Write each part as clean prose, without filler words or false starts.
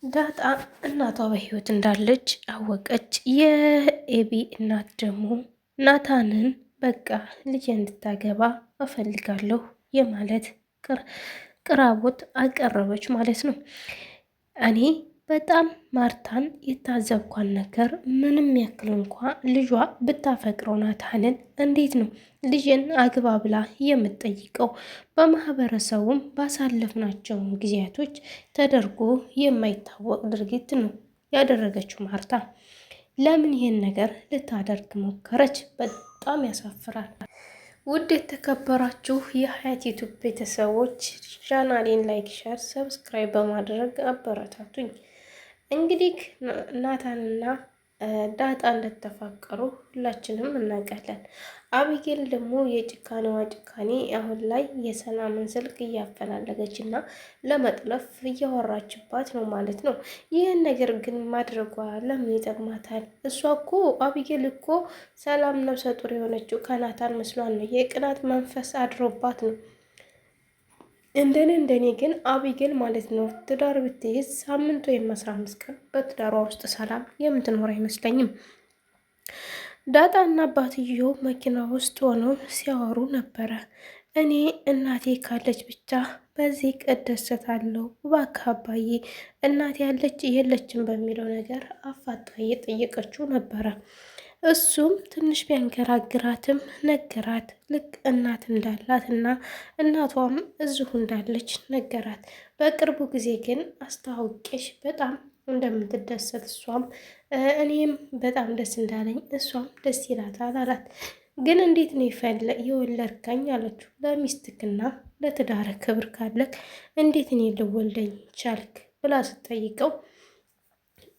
ዳጣ እናቷ በህይወት እንዳለች አወቀች። የኤቢ እናት ደግሞ ናታንን በቃ ልጅ እንድታገባ እፈልጋለሁ የማለት ቅራቦት አቀረበች ማለት ነው። እኔ በጣም ማርታን የታዘብኳን ነገር ምንም ያክል እንኳ ልጇ ብታፈቅረው ናታንን እንዴት ነው ልጅን አግባ ብላ የምትጠይቀው? በማህበረሰቡም ባሳለፍናቸው ጊዜያቶች ተደርጎ የማይታወቅ ድርጊት ነው ያደረገችው ማርታ። ለምን ይሄን ነገር ልታደርግ ሞከረች? በጣም ያሳፍራል። ውድ የተከበራችሁ የሀያት ዩቱብ ቤተሰቦች ቻናሌን ላይክ፣ ሸር፣ ሰብስክራይብ በማድረግ አበረታቱኝ። እንግዲህ ናታንና ዳጣ እንደተፋቀሩ ሁላችንም እናውቃለን። አቢጌል ደግሞ የጭካኔዋ ጭካኔ አሁን ላይ የሰላምን ስልክ እያፈላለገች እና ለመጥለፍ እያወራችባት ነው ማለት ነው። ይህን ነገር ግን ማድረጓ ለምን ይጠቅማታል? እሷ እኮ አቢጌል እኮ ሰላም ነፍሰ ጡር የሆነችው ከናታን መስሏን ነው። የቅናት መንፈስ አድሮባት ነው። እንደኔ ግን አቢጌል ማለት ነው ትዳር ብትይዝ ሳምንት ወይም 15 ቀን በትዳሯ ውስጥ ሰላም የምትኖር አይመስለኝም። ዳጣ እና አባትየው መኪና ውስጥ ሆነው ሲያወሩ ነበረ። እኔ እናቴ ካለች ብቻ በዚህ እደሰታለሁ፣ እባክህ አባዬ እናቴ ያለች የለችም በሚለው ነገር አፋጣ እየጠየቀችው ነበረ። እሱም ትንሽ ቢያንገራግራትም ነገራት። ልክ እናት እንዳላት እና እናቷም እዚሁ እንዳለች ነገራት። በቅርቡ ጊዜ ግን አስተዋውቄሽ በጣም እንደምትደሰት እሷም እኔም በጣም ደስ እንዳለኝ እሷም ደስ ይላታል አላት። ግን እንዴት ነው የወለድከኝ አለችው። ለሚስትክና ለትዳር ክብር ካለክ እንዴት እኔ ልወልደኝ ቻልክ ብላ ስትጠይቀው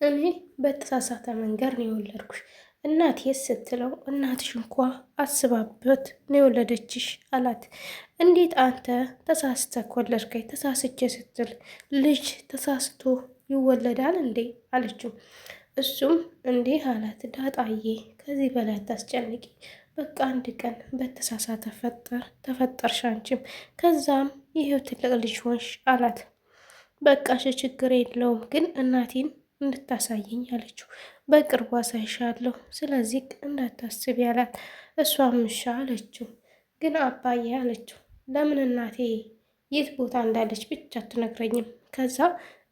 እኔ በተሳሳተ መንገድ ነው የወለድኩሽ እናቴስ ስትለው እናትሽ እንኳ አስባበት ነው የወለደችሽ አላት። እንዴት አንተ ተሳስተህ ወለድከኝ? ተሳስቼ ስትል ልጅ ተሳስቶ ይወለዳል እንዴ አለችው። እሱም እንዲህ አላት፣ ዳጣዬ ከዚህ በላይ አታስጨንቂ፣ በቃ አንድ ቀን በተሳሳተ ተፈጠርሽ አንቺም፣ ከዛም ይሄው ትልቅ ልጅ ሆንሽ አላት። በቃ እሺ ችግር የለውም ግን እናቴን እንድታሳየኝ አለችው። በቅርቡ አሳይሻለሁ ስለዚህ እንዳታስቢ አላት። እሷም እሺ አለችው። ግን አባዬ አለችው ለምን እናቴ የት ቦታ እንዳለች ብቻ አትነግረኝም? ከዛ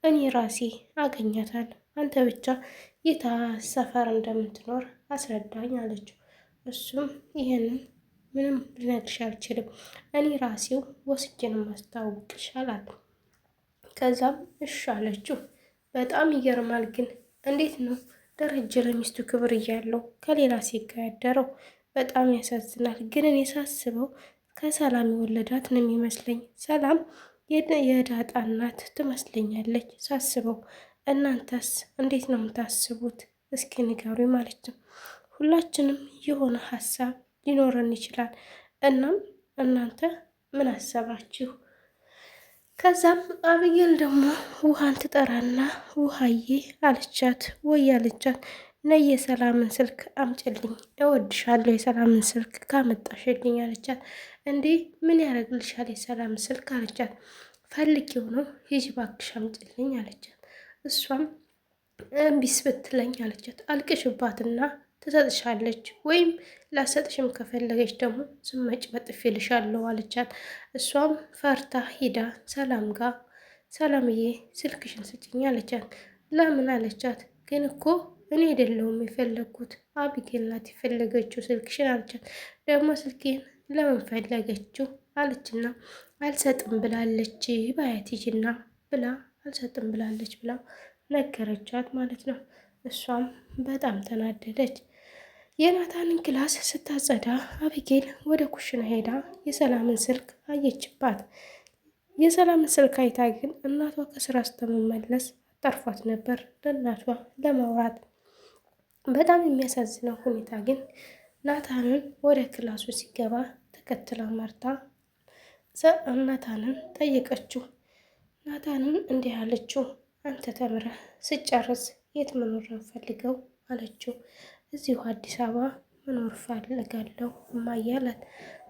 እኔ ራሴ አገኛታለሁ አንተ ብቻ የት ሰፈር እንደምትኖር አስረዳኝ አለችው። እሱም ይህንን ምንም ልነግርሽ አልችልም እኔ ራሴው ወስጄን ማስታወቅሽ አላት። ከዛም እሺ አለችው። በጣም ይገርማል ግን እንዴት ነው ደረጀ ለሚስቱ ክብር እያለው ከሌላ ሴት ጋር ያደረው? በጣም ያሳዝናል። ግን እኔ ሳስበው ከሰላም የወለዳት ነው የሚመስለኝ። ሰላም የዳጣ እናት ትመስለኛለች ሳስበው። እናንተስ እንዴት ነው የምታስቡት? እስኪ ንገሩኝ ማለት ነው። ሁላችንም የሆነ ሀሳብ ሊኖረን ይችላል። እናም እናንተ ምን አሰባችሁ? ከዛም አብጌል ደግሞ ውሃን ትጠራና ውሃዬ አለቻት። ወይ አለቻት፣ ነይ የሰላምን ስልክ አምጭልኝ፣ እወድሻለሁ የሰላምን ስልክ ካመጣሽልኝ አለቻት። እንዴ ምን ያደርግልሻል የሰላምን ስልክ አለቻት። ፈልጌው ነው ሂጂ እባክሽ አምጭልኝ አለቻት። እሷም እምቢስ ብትለኝ አለቻት። አልቅሽባትና ትሰጥሻለች ወይም ላሰጥሽም ከፈለገች ደግሞ ስመጭ በጥፊ ልሻለሁ አለቻት። እሷም ፈርታ ሂዳ ሰላም ጋር ሰላምዬ ስልክሽን ስጭኝ አለቻት። ለምን አለቻት። ግን እኮ እኔ አይደለሁም የፈለግኩት አቢጌል ናት የፈለገችው ስልክሽን አለቻት። ደግሞ ስልኬን ለምን ፈለገችው አለችና አልሰጥም ብላለች ባያት ሂጂና ብላ አልሰጥም ብላለች ብላ ነገረቻት ማለት ነው። እሷም በጣም ተናደደች። የናታንን ክላስ ስታጸዳ አቢጌል ወደ ኩሽና ሄዳ የሰላምን ስልክ አየችባት። የሰላምን ስልክ አይታ ግን እናቷ ከስራ ስተመመለስ ጠርፏት ነበር ለእናቷ ለማውራት። በጣም የሚያሳዝነው ሁኔታ ግን ናታንን ወደ ክላሱ ሲገባ ተከትላ ማርታ ናታንን ጠየቀችው። ናታንን እንዲህ አለችው፣ አንተ ተምረህ ስጨርስ የት መኖር ፈልገው አለችው። እዚሁ አዲስ አበባ መኖር ፈልጋለሁ እማዬ አላት።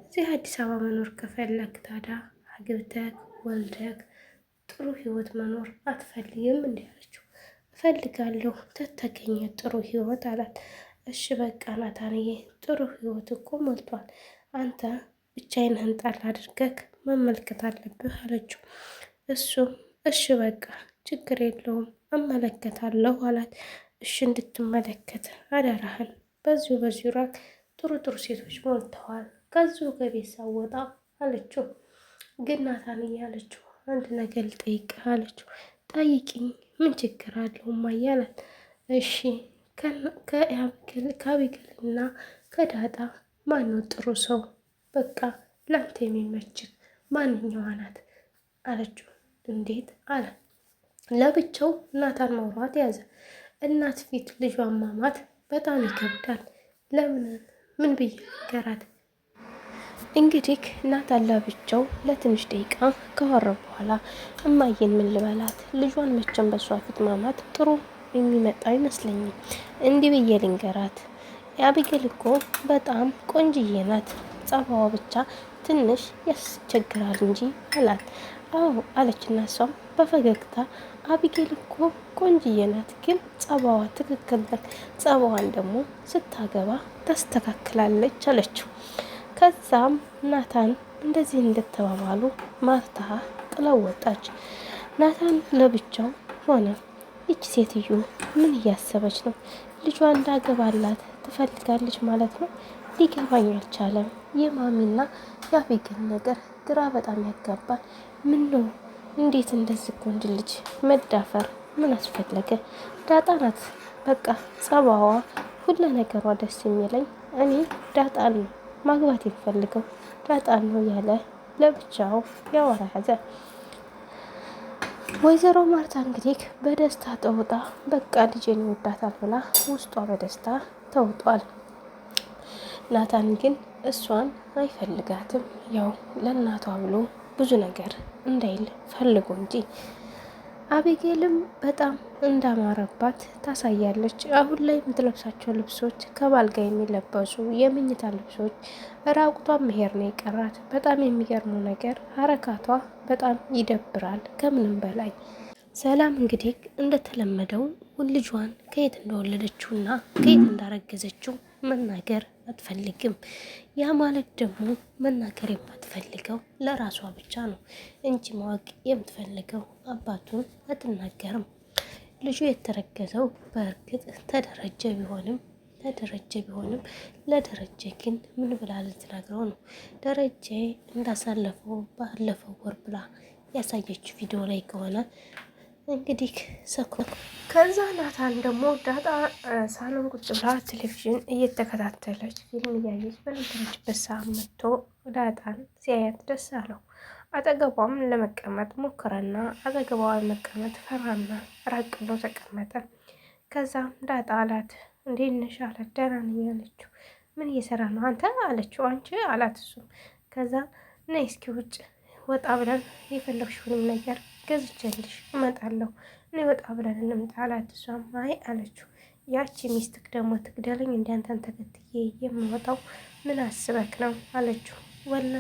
እዚህ አዲስ አበባ መኖር ከፈለግ ታዲያ አግብተህ ወልደህ ጥሩ ህይወት መኖር አትፈልግም? እንዲህ አለችው። ፈልጋለሁ ተተገኘ ጥሩ ህይወት አላት። እሺ በቃ ናታንዬ ጥሩ ህይወት እኮ ሞልቷል። አንተ ብቻዬን ጣል አድርገህ መመልከት አለብህ አለችው። እሱም እሺ በቃ ችግር የለውም እመለከታለሁ አላት። እሺ እንድትመለከት አደራህን። በዚሁ ራቅ ጥሩ ጥሩ ሴቶች ሞልተዋል። ከዚሁ ከቤት ሳወጣ አለችው። ግን ናታንዬ አለችው አንድ ነገር ልጠይቅህ አለችው። ጠይቂኝ ምን ችግር አለው እማዬ አላት። እሺ ከአቢገልና ከዳጣ ማነው ጥሩ ሰው? በቃ ላንተ የሚመችህ ማንኛዋ ናት አለችው። እንዴት አለ። ለብቻው ናታን ማውራት ያዘ። እናት ፊት ልጇን ማማት በጣም ይከብዳል። ምን ብዬ ነገራት? እንግዲህ ናታን ለብቻው ለትንሽ ደቂቃ ካወራ በኋላ እማዬን ምን ልበላት? ልጇን መቼም በሷ ፊት ማማት ጥሩ የሚመጣ አይመስለኝም። እንዲህ ብዬ ልንገራት? አቢጌል እኮ በጣም ቆንጅዬ ናት። ጸባዋ ብቻ ትንሽ ያስቸግራል እንጂ አላት። አዎ አለችና እሷም በፈገግታ አቢጌል እኮ ቆንጅዬ ናት፣ ግን ጸባዋ ትክክል ናት። ጸባዋን ደግሞ ስታገባ ታስተካክላለች አለችው። ከዛም ናታን እንደዚህ እንደተባባሉ ማርታ ጥላው ወጣች። ናታን ለብቻው ሆነ። ይች ሴትዮ ምን እያሰበች ነው? ልጇ እንዳገባላት ትፈልጋለች ማለት ነው። ሊገባኝ አልቻለም። የማሚና የአቢጌል ነገር ግራ በጣም ያጋባል። ምን ነው እንዴት እንደዚህ ወንድ ልጅ መዳፈር ምን አስፈለገ? ዳጣ ናት በቃ ጸባዋ፣ ሁሉ ነገሯ ደስ የሚለኝ እኔ ዳጣን ነው ማግባት የሚፈልገው ዳጣን ነው ያለ ለብቻው ያወራ ያዘ። ወይዘሮ ማርታ እንግዲህ በደስታ ተውጣ በቃ ልጄን ይወዳታል ብላ ውስጧ በደስታ ተውጧል። ናታን ግን እሷን አይፈልጋትም። ያው ለእናቷ ብሎ ብዙ ነገር እንዳይል ፈልጎ እንጂ። አቢጌልም በጣም እንዳማረባት ታሳያለች። አሁን ላይ የምትለብሳቸው ልብሶች ከባል ጋር የሚለበሱ የምኝታ ልብሶች፣ ራቁቷን መሄድ ነው የቀራት። በጣም የሚገርመው ነገር ሀረካቷ በጣም ይደብራል ከምንም በላይ። ሰላም እንግዲህ እንደተለመደው ልጇን ከየት እንደወለደችውና ከየት እንዳረገዘችው መናገር አትፈልግም። ያ ማለት ደግሞ መናገር የማትፈልገው ለራሷ ብቻ ነው እንጂ ማወቅ የምትፈልገው አባቱን አትናገርም። ልጁ የተረገዘው በእርግጥ ተደረጀ ቢሆንም ለደረጀ ግን ምን ብላ ልትነግረው ነው? ደረጀ እንዳሳለፈው ባለፈው ወር ብላ ያሳየችው ቪዲዮ ላይ ከሆነ እንግዲህ ሰኮ ከዛ ናታን ደግሞ ዳጣ ሳሎን ቁጭ ብላ ቴሌቪዥን እየተከታተለች ፊልም እያየች በነበረችበት ሰዓት መጥቶ ዳጣን ሲያያት ደስ አለው። አጠገቧም ለመቀመጥ ሞከረና አጠገቧ ለመቀመጥ ፈራና ራቅ ብሎ ተቀመጠ። ከዛም ዳጣ አላት እንዴት ነሽ አላት። ደህና ነኝ አለችው። ምን እየሰራ ነው አንተ አለችው። አንቺ አላት እሱ። ከዛ ነይ እስኪ ውጭ ወጣ ብለን የፈለግሽውንም ነገር ገዝቼልሽ እመጣለሁ። እኔ ወጣ ብለን እንምጣ አላት። እሷም አይ አለችው። ያቺ ሚስትክ ደግሞ ትግደለኝ እንዲያንተን ተከትዬ የምወጣው ምን አስበክ ነው አለችው። ወላ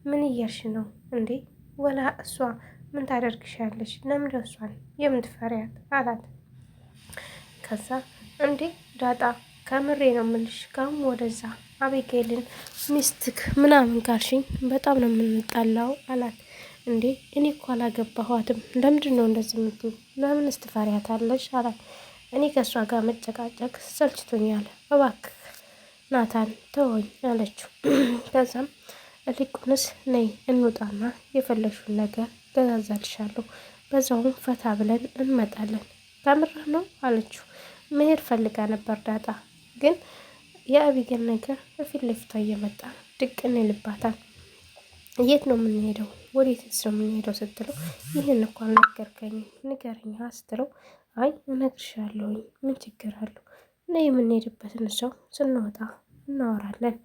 ምን እያልሽ ነው እንዴ? ወላ እሷ ምን ታደርግሻለች? ለምንድነው እሷን የምትፈሪያት አላት። ከዛ እንዴ ዳጣ ከምሬ ነው የምልሽ፣ ካሁን ወደዛ አቢጌልን ሚስትክ ምናምን ካልሽኝ በጣም ነው የምንጣላው አላት። እንዴ እኔ እኮ አላገባኋትም፣ ለምንድን ነው እንደዚህ የምትይው? ለምንስ ትፈሪያታለሽ አላት። እኔ ከእሷ ጋር መጨቃጨቅ ሰልችቶኛል፣ እባክህ ናታን ተወኝ አለችው። ከዛም እልቁንስ ነይ እንውጣና የፈለግሽውን ነገር ገዛዛልሻለሁ፣ በዛውም ፈታ ብለን እንመጣለን። ከምርህ ነው አለችው። መሄድ ፈልጋ ነበር ዳጣ፣ ግን የአቢጌል ነገር በፊት ለፊቷ እየመጣ ድቅን ይልባታል። የት ነው የምንሄደው? ወዴት ነው የምንሄደው ስትለው ይህን እኮ አልነገርከኝም ንገረኛ ስትለው አይ እነግርሻለሁኝ ምን ችግር አለው? ነይ የምንሄድበትን ሰው ስንወጣ እናወራለን፣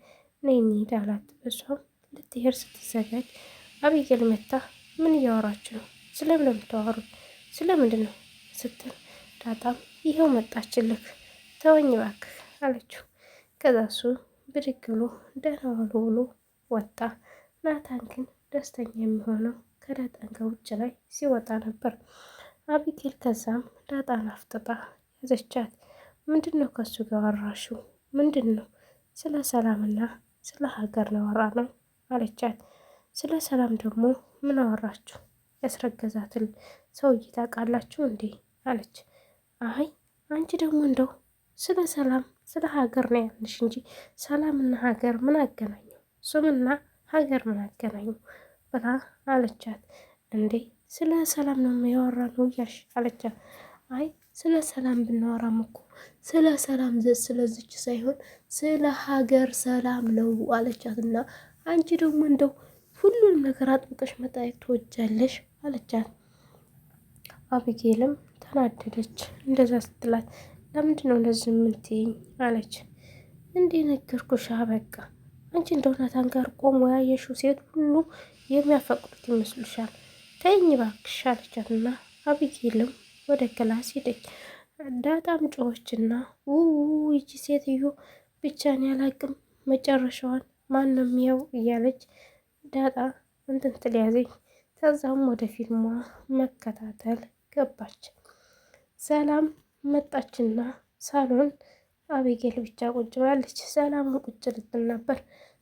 ነይ እንሂድ አላት። እሷም ልትሄድ ስትዘጋጅ አቢጌል መታ ምን እያወራችሁ ነው? ስለምን ነው የምታወሩት? ስለምንድን ነው ስትል ዳጣም ይኸው መጣችልክ፣ ተወኝ እባክህ አለችው። ከዛ እሱ ብድግ ብሎ ደህና ዋሉ ብሎ ወጣ። ናታን ግን ደስተኛ የሚሆነው ከዳጣን ከውጭ ላይ ሲወጣ ነበር። አቢጌል ከዛም ዳጣን አፍጥጣ ያዘቻት። ምንድን ነው ከሱ ጋር አወራሽው? ምንድን ነው? ስለ ሰላምና ስለ ሀገር ነው ያወራነው አለቻት። ስለ ሰላም ደግሞ ምን አወራችሁ? ያስረገዛትን ሰውዬ ታውቃላችሁ እንዴ አለች። አይ አንቺ ደግሞ እንደው ስለ ሰላም ስለ ሀገር ነው ያልንሽ እንጂ ሰላምና ሀገር ምን አገናኘው? ስምና ሀገር ምን አገናኘው? ብላ አለቻት። እንዴ ስለ ሰላም ነው የሚያወራነው እያልሽ አለቻት። አይ ስለ ሰላም ብናወራም እኮ ስለ ሰላም ስለዚች ሳይሆን ስለ ሀገር ሰላም ነው አለቻት። እና አንቺ ደግሞ እንደው ሁሉንም ነገር አጥብቀሽ መጠየቅ ትወጃለሽ አለቻት። አቢጌልም ተናደደች። እንደዛ ስትላት ለምንድን ነው እንደዚህ የምትይኝ አለች። እንዴ ነገርኩሽ በቃ አንቺ እንደ ናታን ጋር ቆሞ ያየሽው ሴት ሁሉ የሚያፈቅሩት ይመስሉሻል? ተይኝ እባክሽ አለቻትና አቢጌልም ወደ ክላስ ሄደች። ዳጣም ጮኸችና ይቺ ሴትዮ ብቻን ያላቅም መጨረሻዋን ማንም ያው እያለች ዳጣ እንትን ትለያዘኝ። ከዛም ወደ ፊልሟ መከታተል ገባች። ሰላም መጣችና ሳሎን አቢጌል ብቻ ቁጭ ብላለች። ሰላምን ቁጭ ልትል ነበር።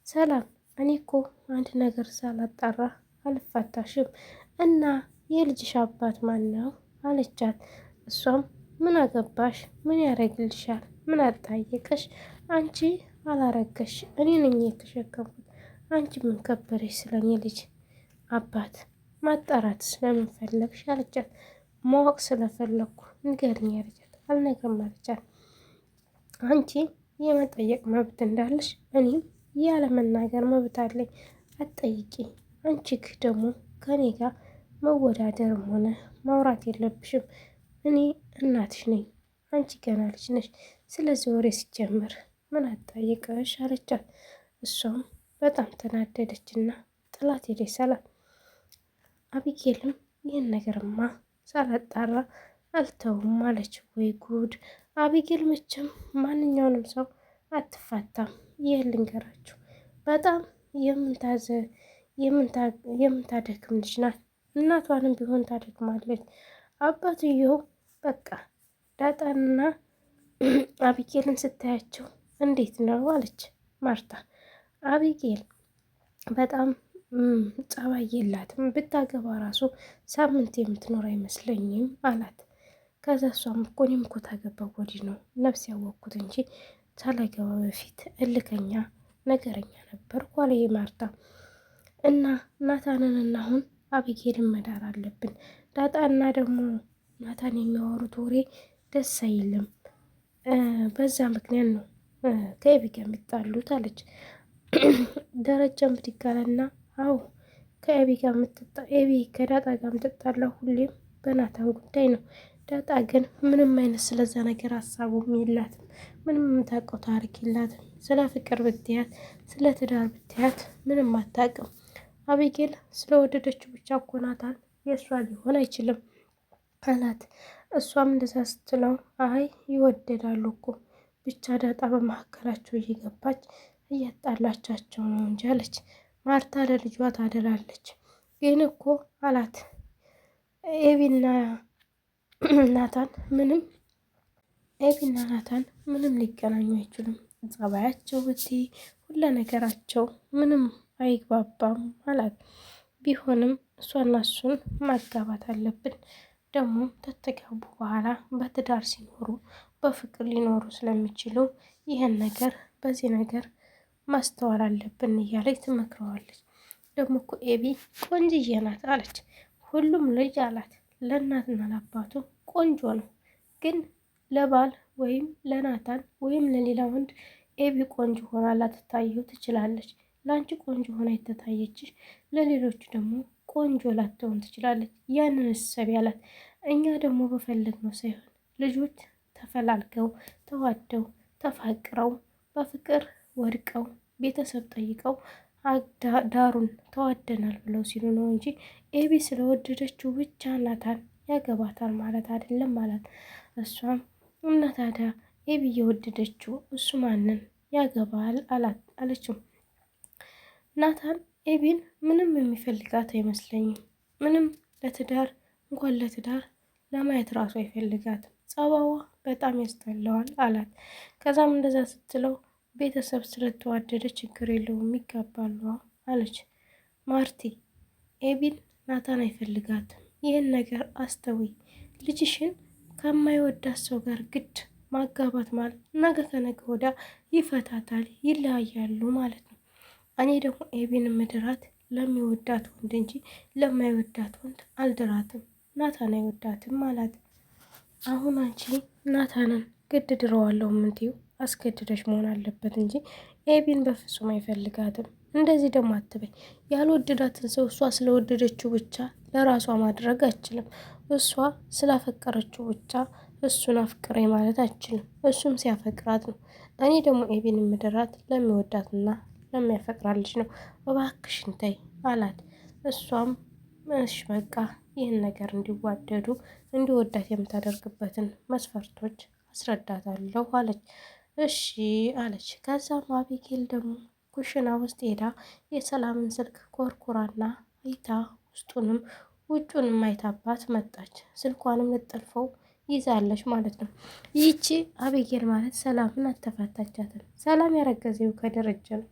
ሰላም እኔ እኮ አንድ ነገር ሳላጣራ አልፋታሽም እና የልጅሽ አባት ማን ነው አለቻት። እሷም ምን አገባሽ? ምን ያደርግልሻል? ምን አጣየቀሽ? አንቺ አላረገሽ እኔ ነኝ የተሸከምኩት። አንቺ ምን ከበረሽ? ስለኔ ልጅ አባት ማጣራት ስለምን ፈለግሽ አለቻት። ማወቅ ስለፈለግኩ ንገሪኝ አለቻት። አልነግርም አለቻት። አንቺ የመጠየቅ መብት እንዳለሽ እኔም ያለመናገር መብት አለኝ። አትጠይቂ። አንቺ ደግሞ ከኔ ጋር መወዳደርም ሆነ ማውራት የለብሽም። እኔ እናትሽ ነኝ፣ አንቺ ገና ልጅ ነሽ። ስለዚህ ወሬ ሲጀምር ምን አጠያየቀሽ አለቻት። እሷም በጣም ተናደደችና ጥላት ሄደች። ሰላም አቢጌልም ይህን ነገርማ ሳላጣራ አልተውም አለች። ወይ ጉድ! አቢጌል መቼም ማንኛውንም ሰው አትፋታም። ይህ ልንገራችሁ በጣም የምታደክም ልጅ ናት። እናቷንም ቢሆን ታደክማለች። አባትየው በቃ ዳጣንና አቢጌልን ስታያቸው እንዴት ነው አለች ማርታ። አቢጌል በጣም ጸባይ የላትም፣ ብታገባ ራሱ ሳምንት የምትኖር አይመስለኝም አላት። ከዛ እሷም እኮ እኔም እኮ ታገባው ወዲህ ነው ነፍስ ያወቅኩት እንጂ ሳላገባ በፊት እልከኛ ነገረኛ ነበር ኳላ ማርታ። እና ናታንንና አሁን አቢጌልን መዳር አለብን። ዳጣና ደግሞ ናታን የሚያወሩት ወሬ ደስ አይልም። በዛ ምክንያት ነው ከኤቢ ጋር የሚጣሉት አለች። ደረጃም ብድጋለና አዎ ከኤቢ ጋር ኤቢ ከዳጣ ጋር የምትጣላው ሁሌም በናታን ጉዳይ ነው። ዳጣ ግን ምንም አይነት ስለዛ ነገር ሀሳቡም የላትም። ምንም የምታውቀው ታሪክ የላትም። ስለ ፍቅር ብትያት፣ ስለ ትዳር ብትያት ምንም አታውቅም። አቢጌል ስለወደደችው ብቻ እኮ ናታን የእሷ ሊሆን አይችልም አላት። እሷም እንደዛ ስትለው አይ ይወደዳሉ እኮ ብቻ ዳጣ በመካከላቸው እየገባች እያጣላቻቸው ነው እንጂ አለች። ማርታ ለልጇ ታደላለች። ግን እኮ አላት ኤቢና ናታን ምንም ሊገናኙ አይችሉም። ጸባያቸው ብቲ ሁለ ነገራቸው ምንም አይግባባም አላት። ቢሆንም እሷና እሱን ማጋባት አለብን። ደግሞ ከተጋቡ በኋላ በትዳር ሲኖሩ በፍቅር ሊኖሩ ስለሚችሉ ይህን ነገር በዚህ ነገር ማስተዋል አለብን እያለች ትመክረዋለች። ደግሞ እኮ ኤቢ ቆንጅዬ ናት አለች። ሁሉም ልጅ አላት ለእናትና ለአባቱ ቆንጆ ነው፣ ግን ለባል ወይም ለናታን ወይም ለሌላ ወንድ ኤቢ ቆንጆ ሆና ላትታየው ትችላለች። ለአንቺ ቆንጆ ሆና የተታየችሽ ለሌሎቹ ደግሞ ቆንጆ ላትሆን ትችላለች። ያንን እሰብ ያላት እኛ ደግሞ በፈለግነው ሳይሆን ልጆች ተፈላልገው ተዋደው ተፋቅረው በፍቅር ወድቀው ቤተሰብ ጠይቀው ዳሩን ተዋደናል ብለው ሲሉ ነው እንጂ ኤቢ ስለወደደችው ብቻ ናታን ያገባታል ማለት አይደለም ማለት። እሷም እና ታዲያ ኤቢ እየወደደችው እሱ ማንን ያገባል አለችው። ናታን ኤቢን ምንም የሚፈልጋት አይመስለኝም። ምንም ለትዳር እንኳን ለትዳር ለማየት ራሱ አይፈልጋትም። ጸባዋ በጣም ያስጠላዋል አላት። ከዛም እንደዛ ስትለው ቤተሰብ ስለተዋደደ ችግር የለውም ይጋባሉ አለች። ማርቲ ኤቢን ናታን አይፈልጋትም። ይህን ነገር አስተውይ። ልጅሽን ከማይወዳት ሰው ጋር ግድ ማጋባት ማለት ነገ ከነገ ወዲያ ይፈታታል፣ ይለያያሉ ማለት ነው። እኔ ደግሞ ኤቢን ምድራት ለሚወዳት ወንድ እንጂ ለማይወዳት ወንድ አልድራትም። ናታን አይወዳትም አላት። አሁን አንቺ ናታንን ግድ ድረዋለሁ የምትይው አስገድደሽ መሆን አለበት እንጂ ኤቢን በፍጹም አይፈልጋትም። እንደዚህ ደግሞ አትበይ። ያልወደዳትን ሰው እሷ ስለወደደችው ብቻ ለራሷ ማድረግ አችልም። እሷ ስላፈቀረችው ብቻ እሱን አፍቅሬ ማለት አችልም። እሱም ሲያፈቅራት ነው። እኔ ደግሞ ኤቢን ምድራት ለሚወዳትና ለሚያፈቅራት ልጅ ነው። እባክሽን ተይ አላት። እሷም እሺ በቃ ይህን ነገር እንዲዋደዱ እንዲወዳት የምታደርግበትን መስፈርቶች አስረዳታለሁ አለች። እሺ አለች። ከዛም አቢጌል ደግሞ ኩሽና ውስጥ ሄዳ የሰላምን ስልክ ኮርኩራና አይታ ውስጡንም ውጩንም አይታባት መጣች። ስልኳንም ልጠልፈው ይዛለች ማለት ነው። ይቺ አቢጌል ማለት ሰላምን አተፋታቻትም። ሰላም ያረገዘው ከደረጀ ነው።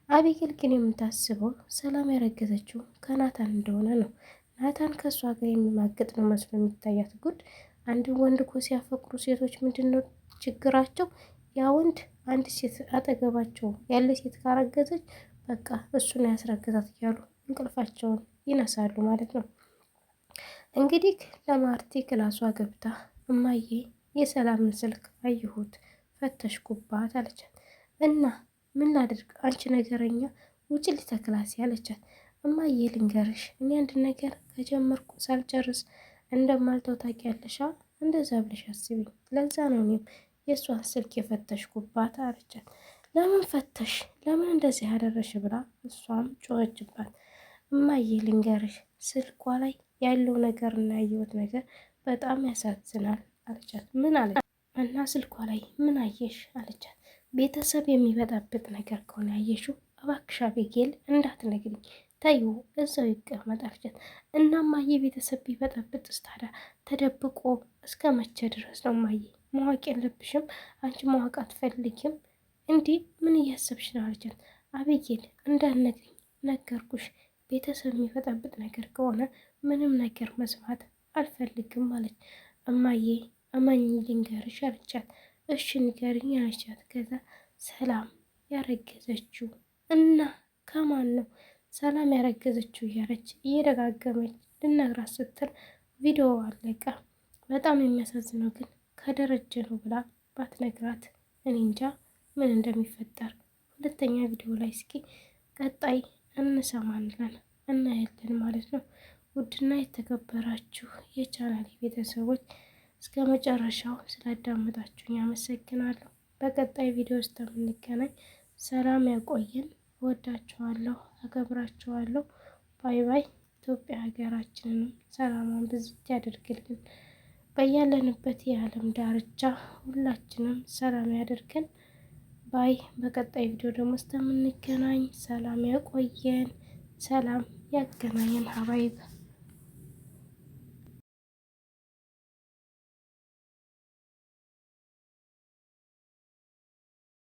አቢጌል ግን የምታስበው ሰላም ያረገዘችው ከናታን እንደሆነ ነው። ናታን ከእሷ ጋር የሚማግጥ ነው መስሎ የሚታያት። ጉድ! አንድ ወንድ እኮ ሲያፈቅሩ ሴቶች ምንድን ነው ችግራቸው? ያ ወንድ አንድ ሴት አጠገባቸው ያለ ሴት ካረገዘች በቃ እሱን ያስረገዛት እያሉ እንቅልፋቸውን ይነሳሉ ማለት ነው። እንግዲህ ለማርቲ ክላሷ ገብታ እማዬ የሰላምን ስልክ አየሁት ፈተሽኩባት አለቻት። እና ምን ላድርግ አንቺ ነገረኛ ውጭ ሊተክላሲ አለቻት። እማዬ ልንገርሽ፣ እኔ አንድ ነገር ከጀመርኩ ሳልጨርስ እንደማልተው ታውቂያለሽ። እንደዛ ብለሽ አስቢኝ። ለዛ ነው እኔም የእሷን ስልክ የፈተሽኩባት አለቻት። ለምን ፈተሽ? ለምን እንደዚህ ያደረሽ? ብላ እሷም ጮኸችባት። እማዬ ልንገርሽ፣ ስልኳ ላይ ያለው ነገር እና ያየሁት ነገር በጣም ያሳዝናል አለቻት። ምን አለ እና ስልኳ ላይ ምን አየሽ አለቻት። ቤተሰብ የሚበጣብጥ ነገር ከሆነ ያየሽው እባክሽ አቢጌል እንዳትነግሪኝ፣ ታዩ እዛው ይቀመጥ አለቻት። እና ማየ ቤተሰብ ቢበጠብጥስ ታዲያ ተደብቆ እስከ መቼ ድረስ ነው? ማየ ማወቅ የለብሽም አንቺ ማወቅ አትፈልጊም እንዲህ ምን እያሰብሽ ነው አለቻት። አቢጌል እንዳትነግሪኝ ነገርኩሽ፣ ቤተሰብ የሚበጠብጥ ነገር ከሆነ ምንም ነገር መስማት አልፈልግም አለች። እማዬ እመኝ ልንገርሽ አለቻት። እሺ ንገርኝ አለቻት። ከዛ ሰላም ያረገዘችው እና ከማን ነው ሰላም ያረገዘችው እያለች እየደጋገመች ልነግራት ስትል ቪዲዮ አለቀ። በጣም የሚያሳዝነው ግን ከደረጀ ነው ብላ ባትነግራት እኔ እንጃ ምን እንደሚፈጠር። ሁለተኛ ቪዲዮ ላይ እስኪ ቀጣይ እንሰማለን እናያለን ማለት ነው። ውድና የተከበራችሁ የቻናሌ ቤተሰቦች እስከ መጨረሻው ስላዳመጣችሁኝ አመሰግናለሁ። በቀጣይ ቪዲዮ ውስጥ የምንገናኝ ሰላም ያቆየን። እወዳችኋለሁ፣ አከብራችኋለሁ። ባይ ባይ። ኢትዮጵያ ሀገራችንንም ሰላሟን ብዝት ያደርግልን። በያለንበት የዓለም ዳርቻ ሁላችንም ሰላም ያደርገን። ባይ። በቀጣይ ቪዲዮ ደግሞ እስከምንገናኝ ሰላም ያቆየን፣ ሰላም ያገናኘን። ሀባይብ